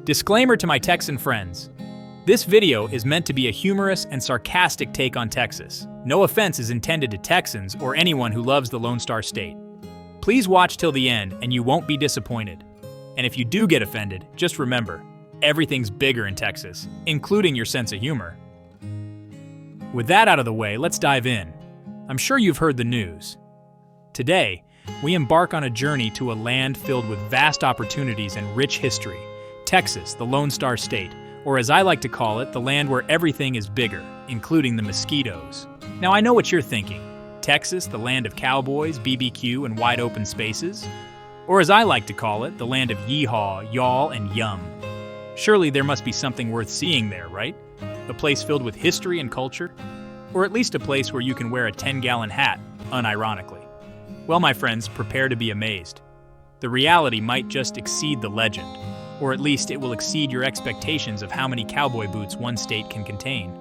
Disclaimer to my Texan friends. This video is meant to be a humorous and sarcastic take on Texas. No offense is intended to Texans or anyone who loves the Lone Star State. Please watch till the end and you won't be disappointed. And if you do get offended, just remember, everything's bigger in Texas, including your sense of humor. With that out of the way, let's dive in. I'm sure you've heard the news. Today, we embark on a journey to a land filled with vast opportunities and rich history. Texas, the Lone Star State, or as I like to call it, the land where everything is bigger, including the mosquitoes. Now I know what you're thinking. Texas, the land of cowboys, BBQ, and wide open spaces? Or as I like to call it, the land of yeehaw, y'all, and yum. Surely there must be something worth seeing there, right? A place filled with history and culture? Or at least a place where you can wear a 10-gallon hat, unironically. Well, my friends, prepare to be amazed. The reality might just exceed the legend. Or at least it will exceed your expectations of how many cowboy boots one state can contain.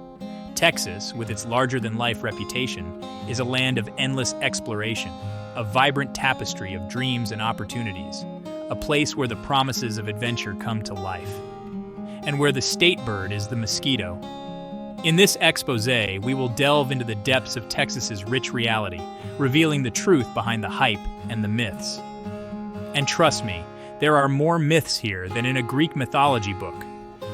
Texas, with its larger-than-life reputation, is a land of endless exploration, a vibrant tapestry of dreams and opportunities, a place where the promises of adventure come to life, and where the state bird is the mosquito. In this exposé, we will delve into the depths of Texas's rich reality, revealing the truth behind the hype and the myths. And trust me, there are more myths here than in a Greek mythology book.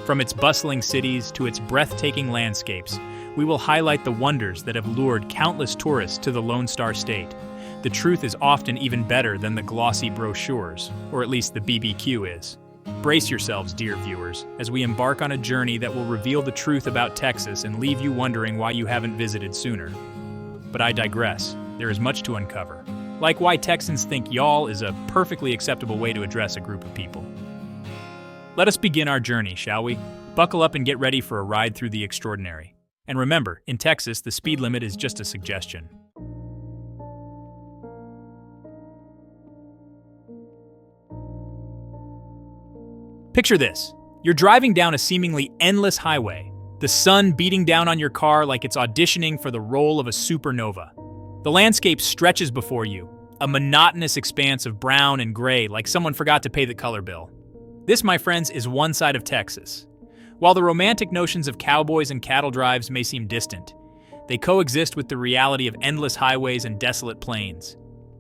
From its bustling cities to its breathtaking landscapes, we will highlight the wonders that have lured countless tourists to the Lone Star State. The truth is often even better than the glossy brochures, or at least the BBQ is. Brace yourselves, dear viewers, as we embark on a journey that will reveal the truth about Texas and leave you wondering why you haven't visited sooner. But I digress. There is much to uncover. Like why Texans think y'all is a perfectly acceptable way to address a group of people. Let us begin our journey, shall we? Buckle up and get ready for a ride through the extraordinary. And remember, in Texas, the speed limit is just a suggestion. Picture this. You're driving down a seemingly endless highway, the sun beating down on your car like it's auditioning for the role of a supernova. The landscape stretches before you, a monotonous expanse of brown and gray like someone forgot to pay the color bill. This, my friends, is one side of Texas. While the romantic notions of cowboys and cattle drives may seem distant, they coexist with the reality of endless highways and desolate plains.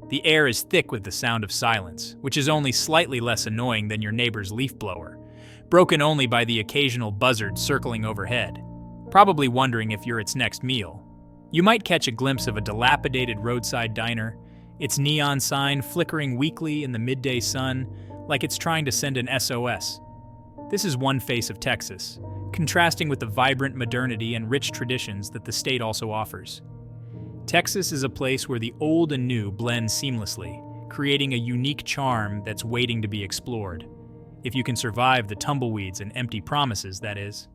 The air is thick with the sound of silence, which is only slightly less annoying than your neighbor's leaf blower, broken only by the occasional buzzard circling overhead, probably wondering if you're its next meal. You might catch a glimpse of a dilapidated roadside diner, its neon sign flickering weakly in the midday sun like it's trying to send an SOS. This is one face of Texas, contrasting with the vibrant modernity and rich traditions that the state also offers. Texas is a place where the old and new blend seamlessly, creating a unique charm that's waiting to be explored. If you can survive the tumbleweeds and empty promises, that is.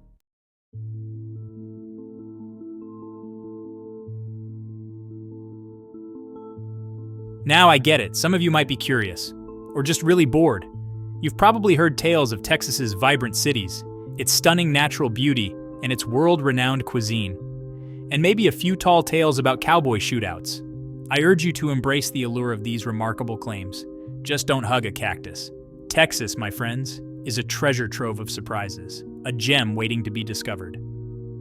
Now I get it, some of you might be curious, or just really bored. You've probably heard tales of Texas's vibrant cities, its stunning natural beauty, and its world-renowned cuisine. And maybe a few tall tales about cowboy shootouts. I urge you to embrace the allure of these remarkable claims. Just don't hug a cactus. Texas, my friends, is a treasure trove of surprises, a gem waiting to be discovered.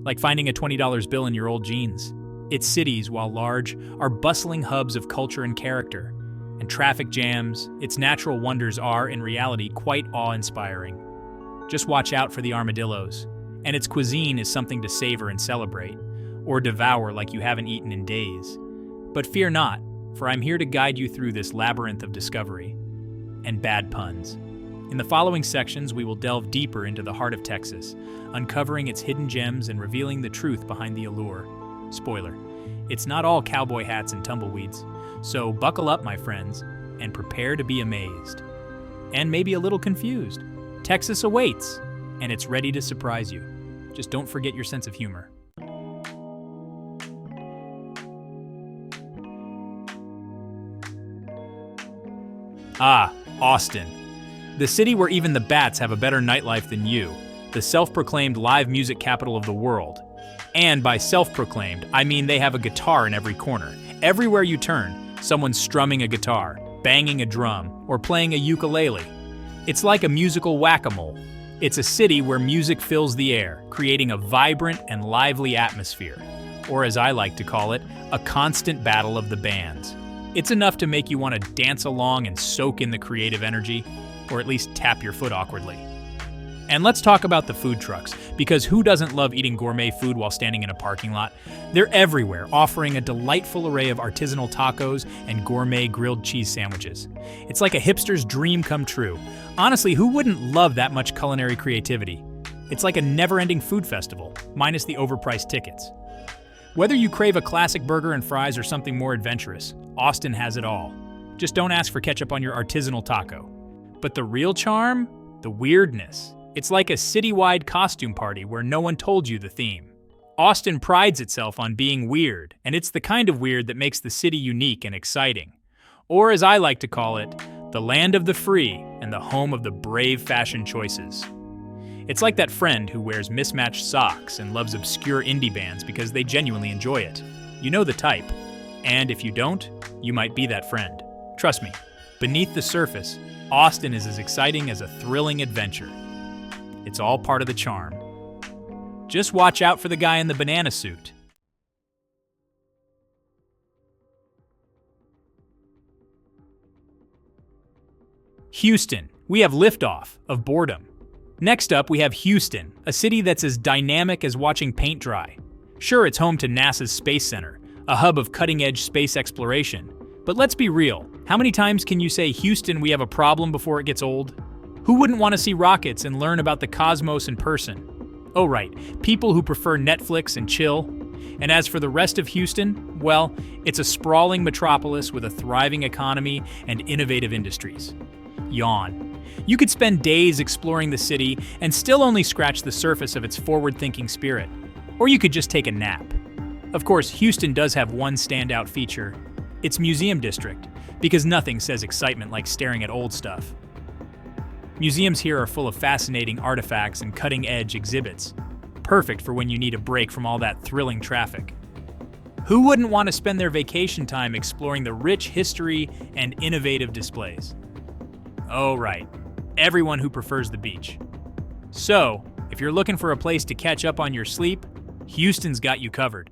Like finding a $20 bill in your old jeans. Its cities, while large, are bustling hubs of culture and character. And traffic jams, its natural wonders are, in reality, quite awe-inspiring. Just watch out for the armadillos. And its cuisine is something to savor and celebrate, or devour like you haven't eaten in days. But fear not, for I'm here to guide you through this labyrinth of discovery. And bad puns. In the following sections, we will delve deeper into the heart of Texas, uncovering its hidden gems and revealing the truth behind the allure. Spoiler, it's not all cowboy hats and tumbleweeds, so buckle up, my friends, and prepare to be amazed. And maybe a little confused. Texas awaits, and it's ready to surprise you. Just don't forget your sense of humor. Ah, Austin. The city where even the bats have a better nightlife than you, the self-proclaimed live music capital of the world. And by self-proclaimed, I mean they have a guitar in every corner. Everywhere you turn, someone's strumming a guitar, banging a drum, or playing a ukulele. It's like a musical whack-a-mole. It's a city where music fills the air, creating a vibrant and lively atmosphere, or as I like to call it, a constant battle of the bands. It's enough to make you want to dance along and soak in the creative energy, or at least tap your foot awkwardly. And let's talk about the food trucks, because who doesn't love eating gourmet food while standing in a parking lot? They're everywhere, offering a delightful array of artisanal tacos and gourmet grilled cheese sandwiches. It's like a hipster's dream come true. Honestly, who wouldn't love that much culinary creativity? It's like a never-ending food festival, minus the overpriced tickets. Whether you crave a classic burger and fries or something more adventurous, Austin has it all. Just don't ask for ketchup on your artisanal taco. But the real charm? The weirdness. It's like a citywide costume party where no one told you the theme. Austin prides itself on being weird, and it's the kind of weird that makes the city unique and exciting. Or as I like to call it, the land of the free and the home of the brave fashion choices. It's like that friend who wears mismatched socks and loves obscure indie bands because they genuinely enjoy it. You know the type. And if you don't, you might be that friend. Trust me, beneath the surface, Austin is as exciting as a thrilling adventure. It's all part of the charm. Just watch out for the guy in the banana suit. Houston. We have liftoff of boredom. Next up, we have Houston, a city that's as dynamic as watching paint dry. Sure, it's home to NASA's Space Center, a hub of cutting-edge space exploration. But let's be real, how many times can you say, Houston, we have a problem before it gets old? Who wouldn't want to see rockets and learn about the cosmos in person? Oh right, people who prefer Netflix and chill. And as for the rest of Houston, well, it's a sprawling metropolis with a thriving economy and innovative industries. Yawn. You could spend days exploring the city and still only scratch the surface of its forward-thinking spirit. Or you could just take a nap. Of course, Houston does have one standout feature. Its museum district, because nothing says excitement like staring at old stuff. Museums here are full of fascinating artifacts and cutting-edge exhibits, perfect for when you need a break from all that thrilling traffic. Who wouldn't want to spend their vacation time exploring the rich history and innovative displays? Oh right, everyone who prefers the beach. So, if you're looking for a place to catch up on your sleep, Houston's got you covered.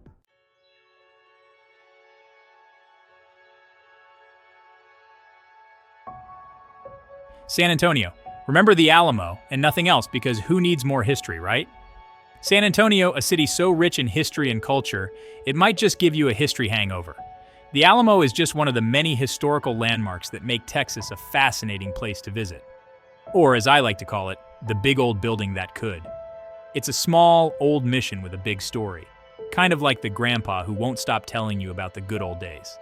San Antonio. Remember the Alamo and nothing else, because who needs more history, right? San Antonio, a city so rich in history and culture, it might just give you a history hangover. The Alamo is just one of the many historical landmarks that make Texas a fascinating place to visit. Or as I like to call it, the big old building that could. It's a small, old mission with a big story, kind of like the grandpa who won't stop telling you about the good old days.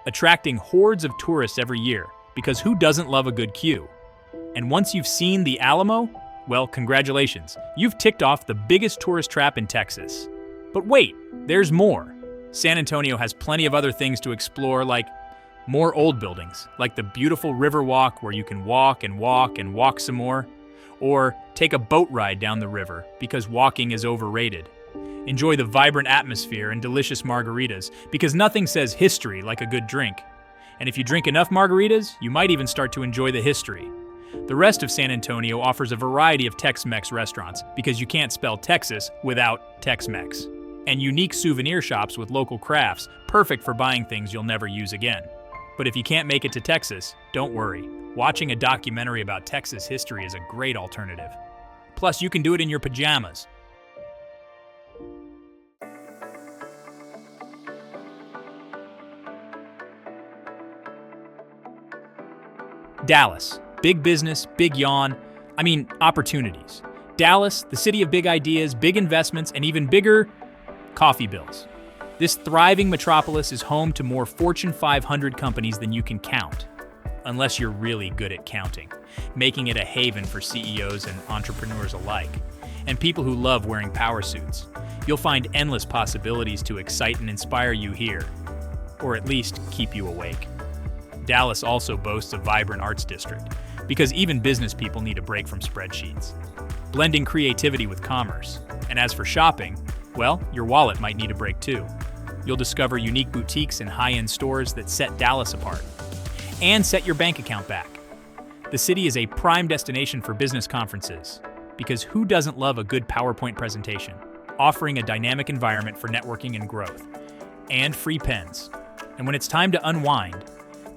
Attracting hordes of tourists every year, because who doesn't love a good queue? And once you've seen the Alamo, well, congratulations, you've ticked off the biggest tourist trap in Texas. But wait, there's more. San Antonio has plenty of other things to explore, like more old buildings, like the beautiful river walk where you can walk and walk and walk some more, or take a boat ride down the river because walking is overrated. Enjoy the vibrant atmosphere and delicious margaritas, because nothing says history like a good drink. And if you drink enough margaritas, you might even start to enjoy the history. The rest of San Antonio offers a variety of Tex-Mex restaurants, because you can't spell Texas without Tex-Mex. And unique souvenir shops with local crafts, perfect for buying things you'll never use again. But if you can't make it to Texas, don't worry. Watching a documentary about Texas history is a great alternative. Plus, you can do it in your pajamas. Dallas. Big business, big yawn. Opportunities. Dallas, the city of big ideas, big investments, and even bigger coffee bills. This thriving metropolis is home to more Fortune 500 companies than you can count, unless you're really good at counting, making it a haven for CEOs and entrepreneurs alike, and people who love wearing power suits. You'll find endless possibilities to excite and inspire you here, or at least keep you awake. Dallas also boasts a vibrant arts district, because even business people need a break from spreadsheets, blending creativity with commerce. And as for shopping, well, your wallet might need a break too. You'll discover unique boutiques and high-end stores that set Dallas apart. And set your bank account back. The city is a prime destination for business conferences. Because who doesn't love a good PowerPoint presentation, offering a dynamic environment for networking and growth, and free pens? And when it's time to unwind,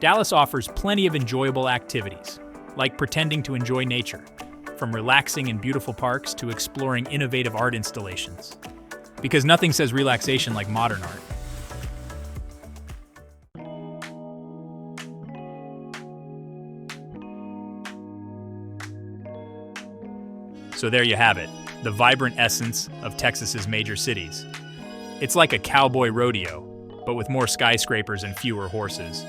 Dallas offers plenty of enjoyable activities, like pretending to enjoy nature, from relaxing in beautiful parks to exploring innovative art installations. Because nothing says relaxation like modern art. So there you have it, the vibrant essence of Texas's major cities. It's like a cowboy rodeo, but with more skyscrapers and fewer horses.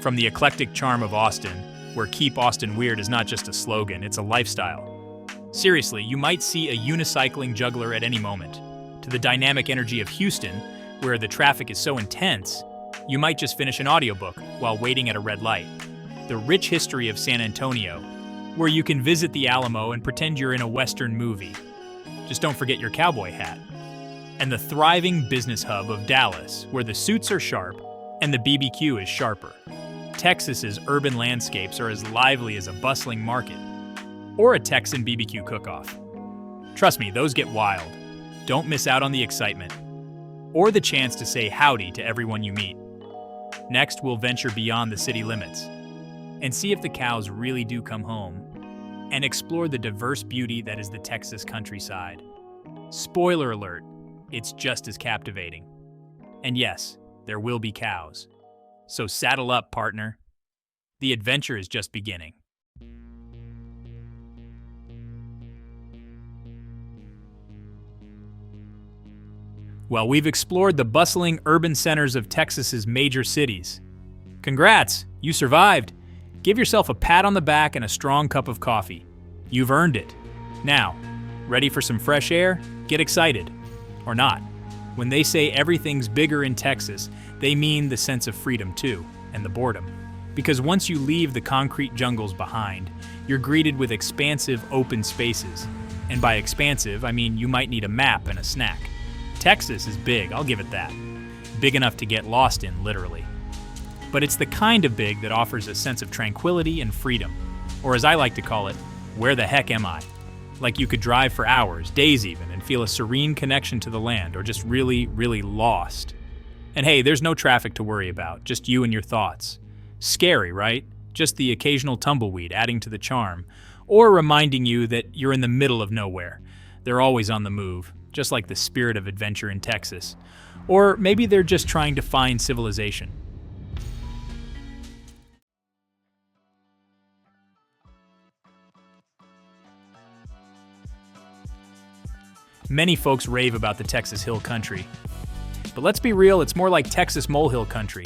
From the eclectic charm of Austin, where Keep Austin Weird is not just a slogan, it's a lifestyle. Seriously, you might see a unicycling juggler at any moment. To the dynamic energy of Houston, where the traffic is so intense, you might just finish an audiobook while waiting at a red light. The rich history of San Antonio, where you can visit the Alamo and pretend you're in a Western movie. Just don't forget your cowboy hat. And the thriving business hub of Dallas, where the suits are sharp and the BBQ is sharper. Texas's urban landscapes are as lively as a bustling market, or a Texan BBQ cook-off. Trust me, those get wild. Don't miss out on the excitement, or the chance to say howdy to everyone you meet. Next, we'll venture beyond the city limits and see if the cows really do come home, and explore the diverse beauty that is the Texas countryside. Spoiler alert, it's just as captivating. And yes, there will be cows. So saddle up, partner. The adventure is just beginning. Well, we've explored the bustling urban centers of Texas's major cities. Congrats, you survived. Give yourself a pat on the back and a strong cup of coffee. You've earned it. Now, ready for some fresh air? Get excited. Or not. When they say everything's bigger in Texas, they mean the sense of freedom too, and the boredom. Because once you leave the concrete jungles behind, you're greeted with expansive open spaces. And by expansive, I mean you might need a map and a snack. Texas is big, I'll give it that. Big enough to get lost in, literally. But it's the kind of big that offers a sense of tranquility and freedom. Or as I like to call it, where the heck am I? Like you could drive for hours, days even, and feel a serene connection to the land, or just really, really lost. And hey, there's no traffic to worry about, just you and your thoughts. Scary, right? Just the occasional tumbleweed adding to the charm, or reminding you that you're in the middle of nowhere. They're always on the move, just like the spirit of adventure in Texas. Or maybe they're just trying to find civilization. Many folks rave about the Texas Hill Country. But let's be real, it's more like Texas Molehill Country.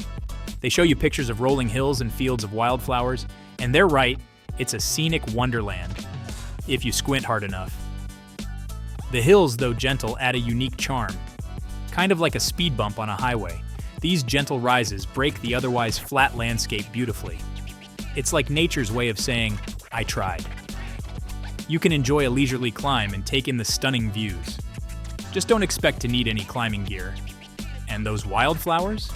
They show you pictures of rolling hills and fields of wildflowers, and they're right, it's a scenic wonderland, if you squint hard enough. The hills, though gentle, add a unique charm. Kind of like a speed bump on a highway, these gentle rises break the otherwise flat landscape beautifully. It's like nature's way of saying, I tried. You can enjoy a leisurely climb and take in the stunning views. Just don't expect to need any climbing gear. And those wildflowers?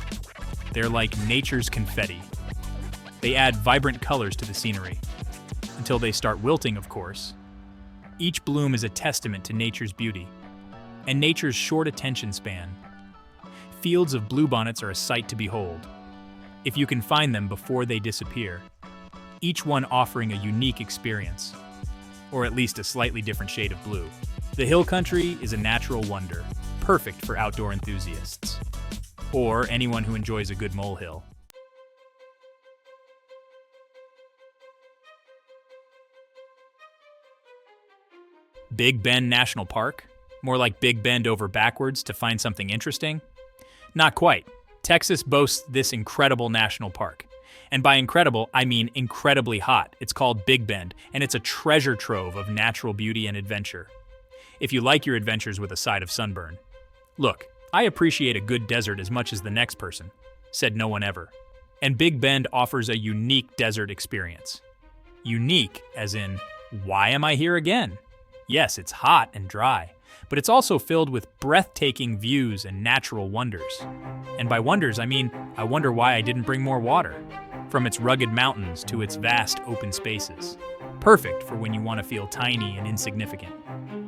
They're like nature's confetti. They add vibrant colors to the scenery. Until they start wilting, of course. Each bloom is a testament to nature's beauty, and nature's short attention span. Fields of bluebonnets are a sight to behold, if you can find them before they disappear, each one offering a unique experience. Or at least a slightly different shade of blue. The hill country is a natural wonder, perfect for outdoor enthusiasts. Or anyone who enjoys a good molehill. Big Bend National Park? More like Big Bend over backwards to find something interesting? Not quite. Texas boasts this incredible national park. And by incredible, I mean incredibly hot. It's called Big Bend, and it's a treasure trove of natural beauty and adventure. If you like your adventures with a side of sunburn. Look, I appreciate a good desert as much as the next person, said no one ever. And Big Bend offers a unique desert experience. Unique as in, why am I here again? Yes, it's hot and dry, but it's also filled with breathtaking views and natural wonders. And by wonders, I mean, I wonder why I didn't bring more water. from its rugged mountains to its vast open spaces. Perfect for when you want to feel tiny and insignificant.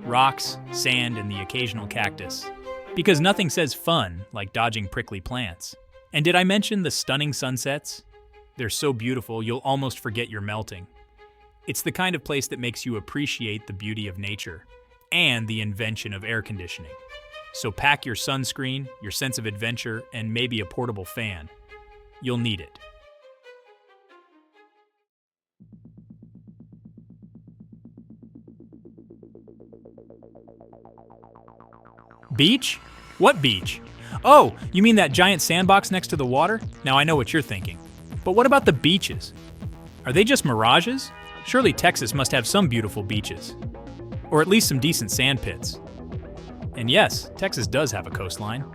Rocks, sand, and the occasional cactus. Because nothing says fun like dodging prickly plants. And did I mention the stunning sunsets? They're so beautiful, you'll almost forget you're melting. It's the kind of place that makes you appreciate the beauty of nature and the invention of air conditioning. So pack your sunscreen, your sense of adventure, and maybe a portable fan. You'll need it. Beach? What beach? Oh, you mean that giant sandbox next to the water? Now I know what you're thinking. But what about the beaches? Are they just mirages? Surely Texas must have some beautiful beaches. Or at least some decent sand pits. And yes, Texas does have a coastline.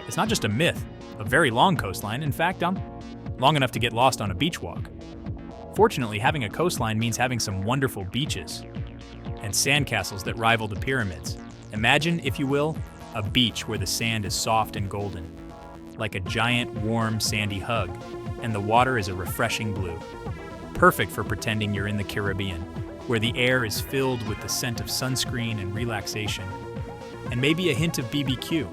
It's not just a myth, a very long coastline. In fact, long enough to get lost on a beach walk. Fortunately, having a coastline means having some wonderful beaches and sandcastles that rival the pyramids. Imagine, if you will, a beach where the sand is soft and golden, like a giant, warm, sandy hug, and the water is a refreshing blue. Perfect for pretending you're in the Caribbean, where the air is filled with the scent of sunscreen and relaxation, and maybe a hint of BBQ,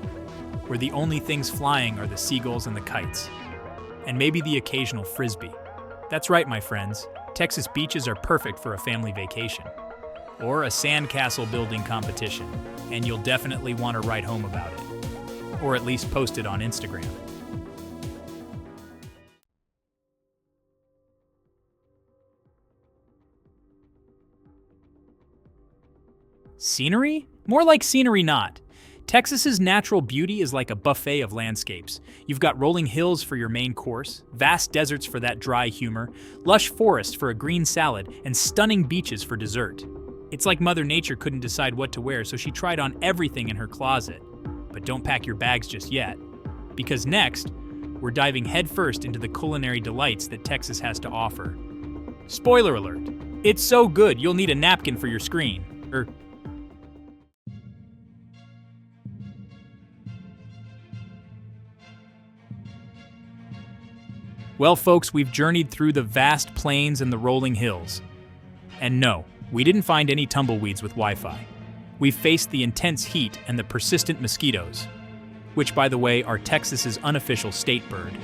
where the only things flying are the seagulls and the kites, and maybe the occasional frisbee. That's right, my friends, Texas beaches are perfect for a family vacation, or a sandcastle building competition, and you'll definitely want to write home about it, or at least post it on Instagram. Scenery? More like scenery not. Texas's natural beauty is like a buffet of landscapes. You've got rolling hills for your main course, vast deserts for that dry humor, lush forest for a green salad, and stunning beaches for dessert. It's like Mother Nature couldn't decide what to wear, so she tried on everything in her closet. But don't pack your bags just yet, because next, we're diving headfirst into the culinary delights that Texas has to offer. Spoiler alert, it's so good you'll need a napkin for your screen. Well, folks, we've journeyed through the vast plains and the rolling hills. And no, we didn't find any tumbleweeds with Wi-Fi. We've faced the intense heat and the persistent mosquitoes, which, by the way, are Texas's unofficial state bird.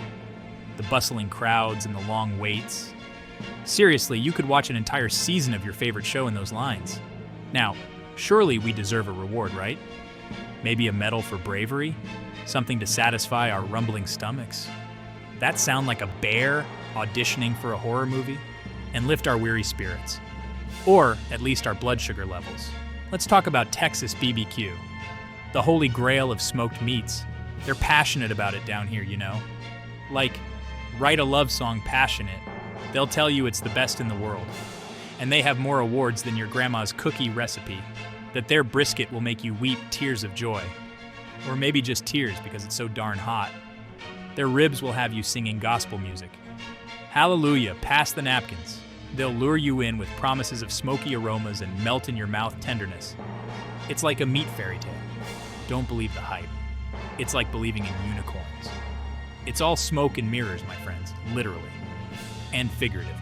The bustling crowds and the long waits. Seriously, you could watch an entire season of your favorite show in those lines. Now, surely we deserve a reward, right? Maybe a medal for bravery? Something to satisfy our rumbling stomachs? That sound like a bear auditioning for a horror movie? And lift our weary spirits. Or at least our blood sugar levels. Let's talk about Texas BBQ. The holy grail of smoked meats. They're passionate about it down here, you know. Like, write a love song passionate. They'll tell you it's the best in the world. And they have more awards than your grandma's cookie recipe. That their brisket will make you weep tears of joy. Or maybe just tears because it's so darn hot. Their ribs will have you singing gospel music. Hallelujah, pass the napkins. They'll lure you in with promises of smoky aromas and melt-in-your-mouth tenderness. It's like a meat fairy tale. Don't believe the hype. It's like believing in unicorns. It's all smoke and mirrors, my friends, literally. And figuratively.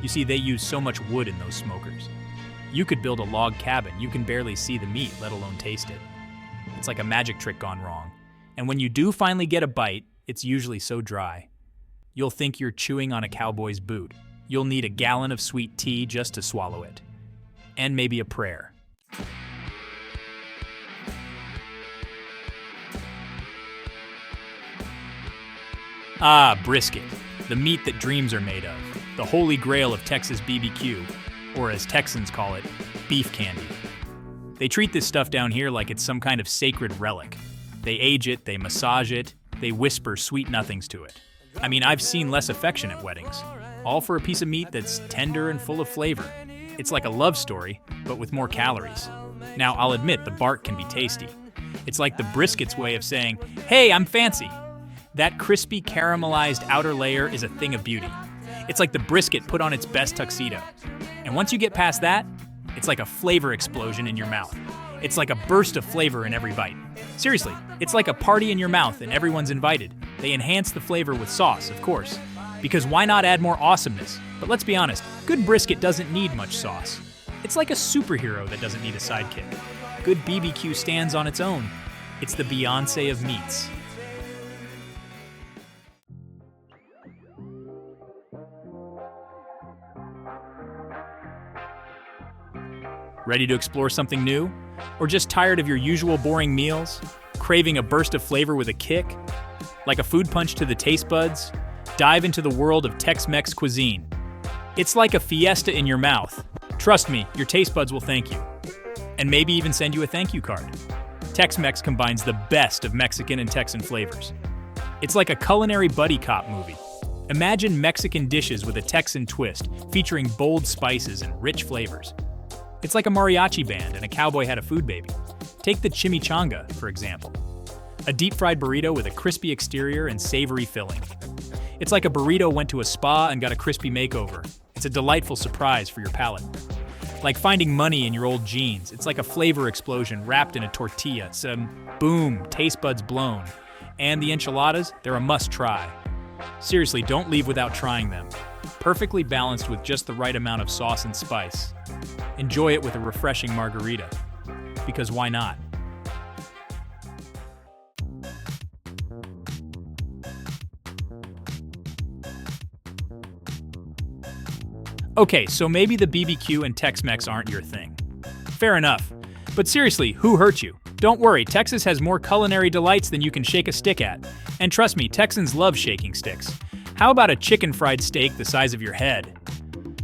You see, they use so much wood in those smokers. You could build a log cabin, you can barely see the meat, let alone taste it. It's like a magic trick gone wrong. And when you do finally get a bite, it's usually so dry. You'll think you're chewing on a cowboy's boot. You'll need a gallon of sweet tea just to swallow it. And maybe a prayer. Ah, brisket, the meat that dreams are made of, the holy grail of Texas BBQ, or as Texans call it, beef candy. They treat this stuff down here like it's some kind of sacred relic. They age it, they massage it, they whisper sweet nothings to it. I mean, I've seen less affectionate weddings, all for a piece of meat that's tender and full of flavor. It's like a love story, but with more calories. Now, I'll admit the bark can be tasty. It's like the brisket's way of saying, hey, I'm fancy. That crispy caramelized outer layer is a thing of beauty. It's like the brisket put on its best tuxedo. And once you get past that, it's like a flavor explosion in your mouth. It's like a burst of flavor in every bite. Seriously, it's like a party in your mouth and everyone's invited. They enhance the flavor with sauce, of course. Because why not add more awesomeness? But let's be honest, good brisket doesn't need much sauce. It's like a superhero that doesn't need a sidekick. Good BBQ stands on its own. It's the Beyoncé of meats. Ready to explore something new? Or just tired of your usual boring meals? Craving a burst of flavor with a kick? Like a food punch to the taste buds? Dive into the world of Tex-Mex cuisine. It's like a fiesta in your mouth. Trust me, your taste buds will thank you. And maybe even send you a thank you card. Tex-Mex combines the best of Mexican and Texan flavors. It's like a culinary buddy cop movie. Imagine Mexican dishes with a Texan twist, featuring bold spices and rich flavors. It's like a mariachi band and a cowboy had a food baby. Take the chimichanga, for example. A deep-fried burrito with a crispy exterior and savory filling. It's like a burrito went to a spa and got a crispy makeover. It's a delightful surprise for your palate. Like finding money in your old jeans. It's like a flavor explosion wrapped in a tortilla. Some boom, taste buds blown. And the enchiladas, they're a must-try. Seriously, don't leave without trying them. Perfectly balanced with just the right amount of sauce and spice. Enjoy it with a refreshing margarita. Because why not? Okay, so maybe the BBQ and Tex-Mex aren't your thing. Fair enough. But seriously, who hurt you? Don't worry, Texas has more culinary delights than you can shake a stick at. And trust me, Texans love shaking sticks. How about a chicken fried steak the size of your head?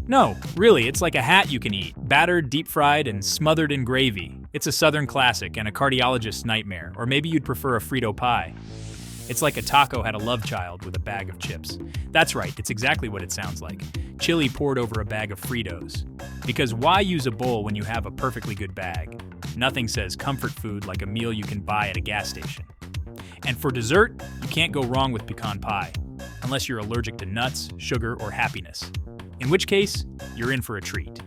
No, really, it's like a hat you can eat, battered, deep-fried, and smothered in gravy. It's a Southern classic and a cardiologist's nightmare, or maybe you'd prefer a Frito pie. It's like a taco had a love child with a bag of chips. That's right, it's exactly what it sounds like. Chili poured over a bag of Fritos. Because why use a bowl when you have a perfectly good bag? Nothing says comfort food like a meal you can buy at a gas station. And for dessert, you can't go wrong with pecan pie, unless you're allergic to nuts, sugar, or happiness. In which case, you're in for a treat.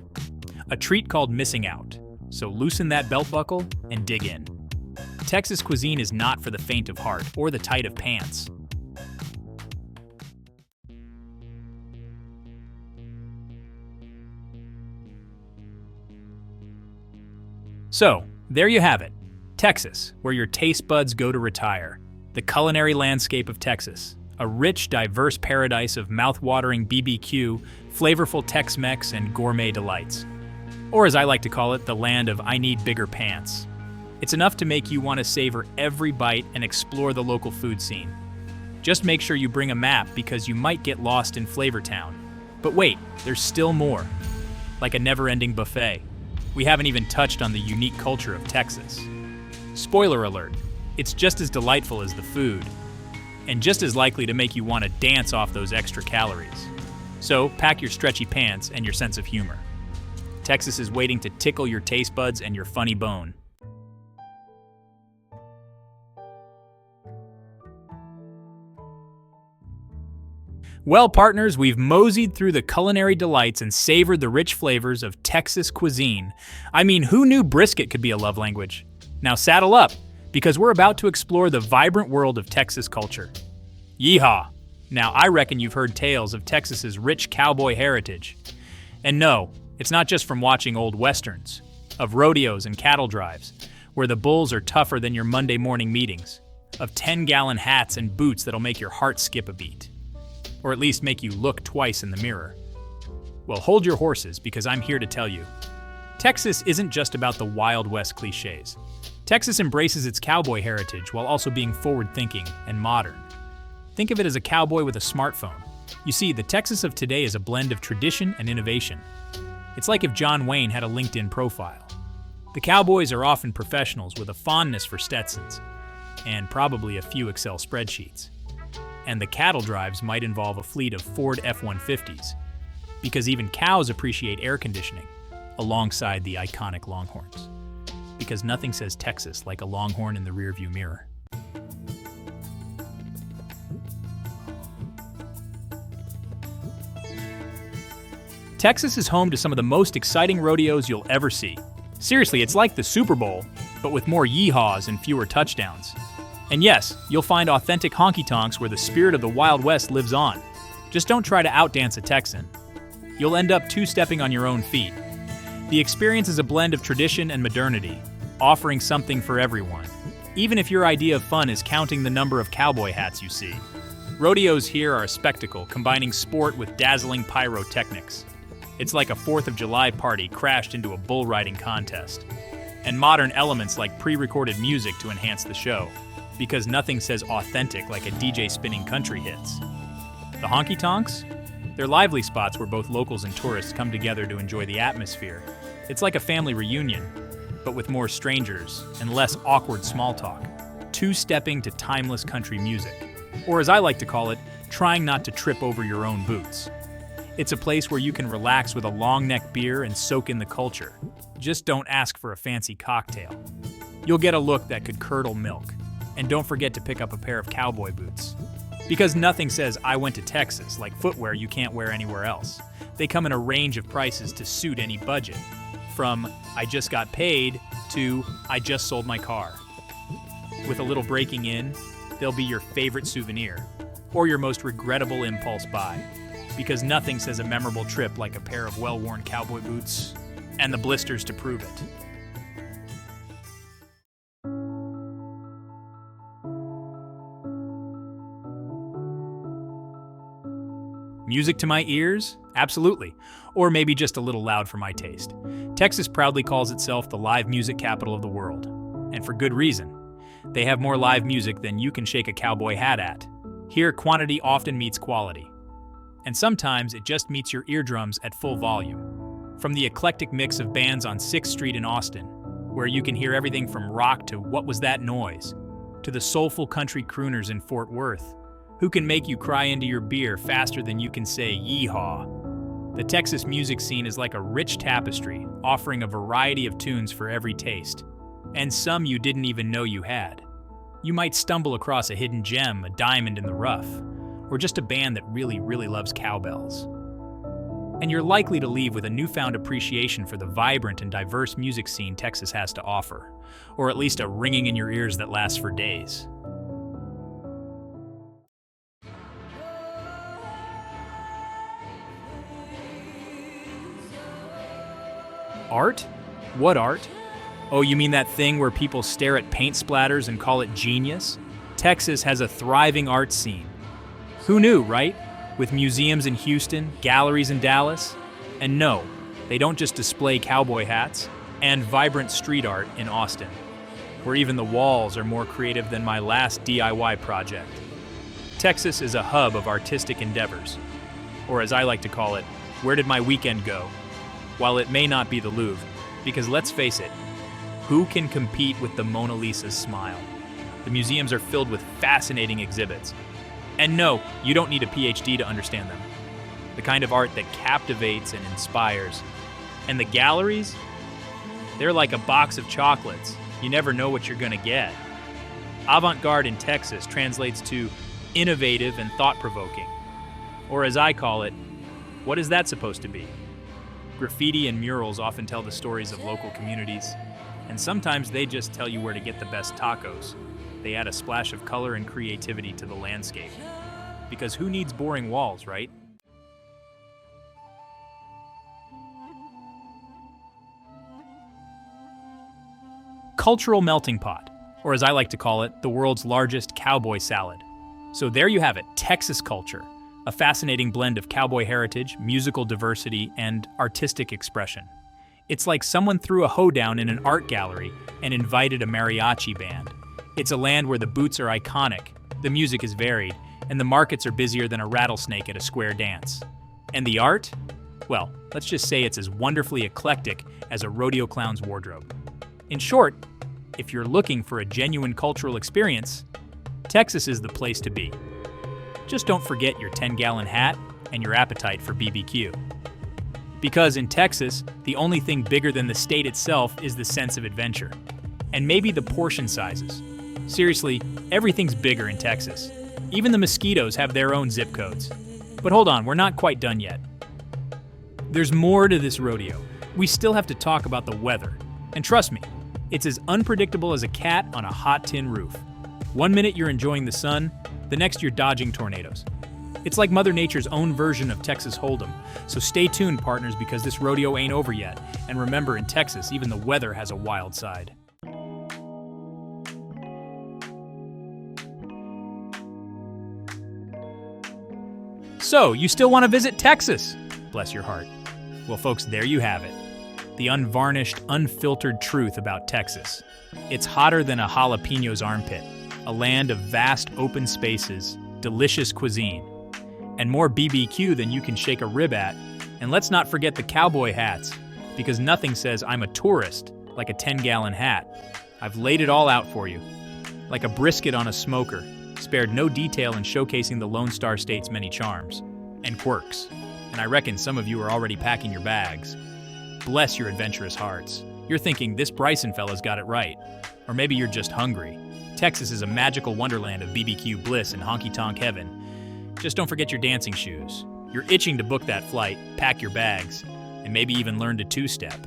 A treat called missing out. So loosen that belt buckle and dig in. Texas cuisine is not for the faint of heart or the tight of pants. So, there you have it. Texas, where your taste buds go to retire. The culinary landscape of Texas. A rich, diverse paradise of mouth-watering BBQ, flavorful Tex-Mex, and gourmet delights. Or as I like to call it, the land of I need bigger pants. It's enough to make you want to savor every bite and explore the local food scene. Just make sure you bring a map because you might get lost in Flavor Town. But wait, there's still more. Like a never-ending buffet. We haven't even touched on the unique culture of Texas. Spoiler alert, it's just as delightful as the food, and just as likely to make you want to dance off those extra calories. So pack your stretchy pants and your sense of humor. Texas is waiting to tickle your taste buds and your funny bone. Well, partners, we've moseyed through the culinary delights and savored the rich flavors of Texas cuisine. I mean, who knew brisket could be a love language? Now saddle up, because we're about to explore the vibrant world of Texas culture. Yeehaw! Now, I reckon you've heard tales of Texas's rich cowboy heritage. And no, it's not just from watching old westerns, of rodeos and cattle drives, where the bulls are tougher than your Monday morning meetings, of 10-gallon hats and boots that'll make your heart skip a beat. Or at least make you look twice in the mirror. Well, hold your horses, because I'm here to tell you. Texas isn't just about the Wild West cliches. Texas embraces its cowboy heritage while also being forward-thinking and modern. Think of it as a cowboy with a smartphone. You see, the Texas of today is a blend of tradition and innovation. It's like if John Wayne had a LinkedIn profile. The cowboys are often professionals with a fondness for Stetsons, and probably a few Excel spreadsheets. And the cattle drives might involve a fleet of Ford F-150s, because even cows appreciate air conditioning, alongside the iconic Longhorns. Because nothing says Texas like a Longhorn in the rearview mirror. Texas is home to some of the most exciting rodeos you'll ever see. Seriously, it's like the Super Bowl, but with more yeehaws and fewer touchdowns. And yes, you'll find authentic honky-tonks where the spirit of the Wild West lives on. Just don't try to outdance a Texan. You'll end up two-stepping on your own feet. The experience is a blend of tradition and modernity, offering something for everyone, even if your idea of fun is counting the number of cowboy hats you see. Rodeos here are a spectacle, combining sport with dazzling pyrotechnics. It's like a 4th of July party crashed into a bull riding contest. And modern elements like pre-recorded music to enhance the show, because nothing says authentic like a DJ spinning country hits. The honky-tonks? They're lively spots where both locals and tourists come together to enjoy the atmosphere. It's like a family reunion, but with more strangers and less awkward small talk. Two-stepping to timeless country music. Or as I like to call it, trying not to trip over your own boots. It's a place where you can relax with a long neck beer and soak in the culture. Just don't ask for a fancy cocktail. You'll get a look that could curdle milk. And don't forget to pick up a pair of cowboy boots. Because nothing says I went to Texas like footwear you can't wear anywhere else. They come in a range of prices to suit any budget. From I just got paid to I just sold my car. With a little breaking in, they'll be your favorite souvenir or your most regrettable impulse buy. Because nothing says a memorable trip like a pair of well-worn cowboy boots and the blisters to prove it. Music to my ears? Absolutely. Or maybe just a little loud for my taste. Texas proudly calls itself the live music capital of the world. And for good reason. They have more live music than you can shake a cowboy hat at. Here, quantity often meets quality. And sometimes it just meets your eardrums at full volume. From the eclectic mix of bands on 6th Street in Austin, where you can hear everything from rock to What Was That Noise, to the soulful country crooners in Fort Worth, who can make you cry into your beer faster than you can say yeehaw. The Texas music scene is like a rich tapestry, offering a variety of tunes for every taste, and some you didn't even know you had. You might stumble across a hidden gem, a diamond in the rough, or just a band that really, really loves cowbells. And you're likely to leave with a newfound appreciation for the vibrant and diverse music scene Texas has to offer, or at least a ringing in your ears that lasts for days. Art? What art? Oh, you mean that thing where people stare at paint splatters and call it genius? Texas has a thriving art scene. Who knew, right? With museums in Houston, galleries in Dallas. And no, they don't just display cowboy hats, and vibrant street art in Austin, where even the walls are more creative than my last DIY project. Texas is a hub of artistic endeavors, or as I like to call it, where did my weekend go? While it may not be the Louvre, because let's face it, who can compete with the Mona Lisa's smile? The museums are filled with fascinating exhibits. And no, you don't need a PhD to understand them. The kind of art that captivates and inspires. And the galleries? They're like a box of chocolates. You never know what you're gonna get. Avant-garde in Texas translates to innovative and thought-provoking. Or as I call it, what is that supposed to be? Graffiti and murals often tell the stories of local communities, and sometimes they just tell you where to get the best tacos. They add a splash of color and creativity to the landscape. Because who needs boring walls, right? Cultural melting pot, or as I like to call it, the world's largest cowboy salad. So there you have it, Texas culture, a fascinating blend of cowboy heritage, musical diversity, and artistic expression. It's like someone threw a hoedown in an art gallery and invited a mariachi band. It's a land where the boots are iconic, the music is varied, and the markets are busier than a rattlesnake at a square dance. And the art? Well, let's just say it's as wonderfully eclectic as a rodeo clown's wardrobe. In short, if you're looking for a genuine cultural experience, Texas is the place to be. Just don't forget your 10-gallon hat and your appetite for BBQ. Because in Texas, the only thing bigger than the state itself is the sense of adventure. And maybe the portion sizes. Seriously, everything's bigger in Texas. Even the mosquitoes have their own zip codes. But hold on, we're not quite done yet. There's more to this rodeo. We still have to talk about the weather. And trust me, it's as unpredictable as a cat on a hot tin roof. One minute you're enjoying the sun, the next you're dodging tornadoes. It's like Mother Nature's own version of Texas Hold'em. So stay tuned, partners, because this rodeo ain't over yet. And remember, in Texas, even the weather has a wild side. So, you still want to visit Texas? Bless your heart. Well, folks, there you have it. The unvarnished, unfiltered truth about Texas. It's hotter than a jalapeno's armpit, a land of vast open spaces, delicious cuisine, and more BBQ than you can shake a rib at. And let's not forget the cowboy hats, because nothing says I'm a tourist like a 10-gallon hat. I've laid it all out for you, like a brisket on a smoker, spared no detail in showcasing the Lone Star State's many charms and quirks. And I reckon some of you are already packing your bags. Bless your adventurous hearts. You're thinking, this Bryson fella's got it right. Or maybe you're just hungry. Texas is a magical wonderland of BBQ bliss and honky-tonk heaven. Just don't forget your dancing shoes. You're itching to book that flight, pack your bags, and maybe even learn to two-step.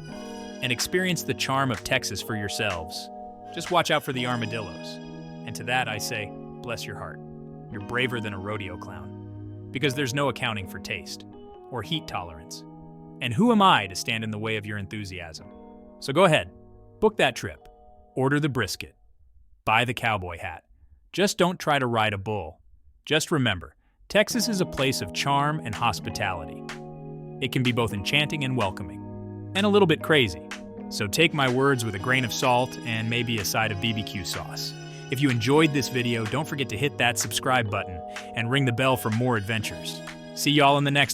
And experience the charm of Texas for yourselves. Just watch out for the armadillos. And to that I say, bless your heart. You're braver than a rodeo clown. Because there's no accounting for taste or heat tolerance. And who am I to stand in the way of your enthusiasm? So go ahead, book that trip, order the brisket, buy the cowboy hat. Just don't try to ride a bull. Just remember, Texas is a place of charm and hospitality. It can be both enchanting and welcoming, and a little bit crazy. So take my words with a grain of salt and maybe a side of BBQ sauce. If you enjoyed this video, don't forget to hit that subscribe button and ring the bell for more adventures. See y'all in the next one.